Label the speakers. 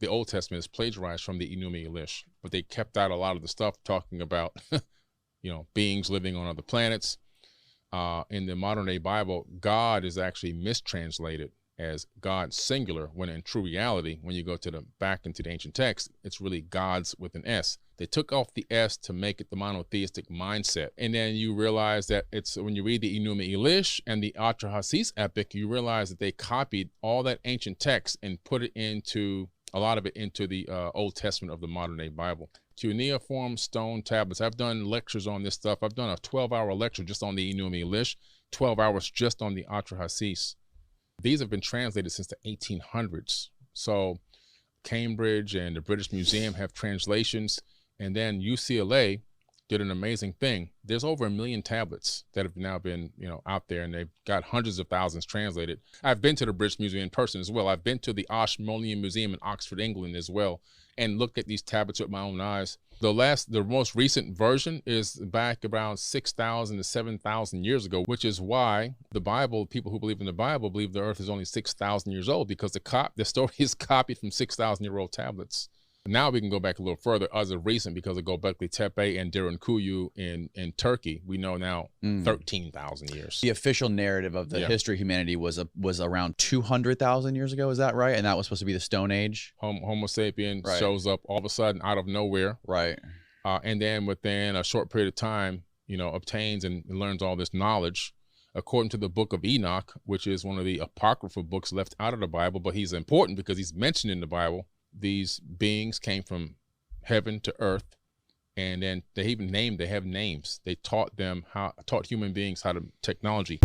Speaker 1: the Old Testament is plagiarized from the Enuma Elish, but they kept out a lot of the stuff talking about, beings living on other planets. In the modern day Bible, God is actually mistranslated as God singular, when in true reality, when you go to the back into the ancient text, it's really gods with an S. They took off the S to make it the monotheistic mindset. And then you realize that it's when you read the Enuma Elish and the Atrahasis epic, you realize that they copied all that ancient text and put it into, a lot of it into the Old Testament of the modern day Bible. Cuneiform stone tablets. I've done lectures on this stuff. I've done a 12-hour lecture just on the Enuma Elish, 12 hours just on the Atrahasis. These have been translated since the 1800s. So Cambridge and the British Museum have translations, and then UCLA did an amazing thing. There's over 1 million tablets that have now been, out there, and they've got hundreds of thousands translated. I've been to the British Museum in person as well. I've been to the Ashmolean Museum in Oxford, England as well, and looked at these tablets with my own eyes. The most recent version is back around 6,000 to 7,000 years ago, which is why the Bible, people who believe in the Bible, believe the earth is only 6,000 years old, because the story is copied from 6,000-year-old tablets. Now we can go back a little further as of recent, because of Göbekli Tepe and Derinkuyu in Turkey. We know now 13,000 years.
Speaker 2: The official narrative of the history of humanity was around 200,000 years ago. Is that right? And that was supposed to be the Stone Age.
Speaker 1: Homo sapien shows up all of a sudden out of nowhere.
Speaker 2: Right.
Speaker 1: And then within a short period of time, obtains and learns all this knowledge. According to the book of Enoch, which is one of the apocryphal books left out of the Bible, but he's important because he's mentioned in the Bible. These beings came from heaven to earth, and then they have names. They taught human beings how to technology.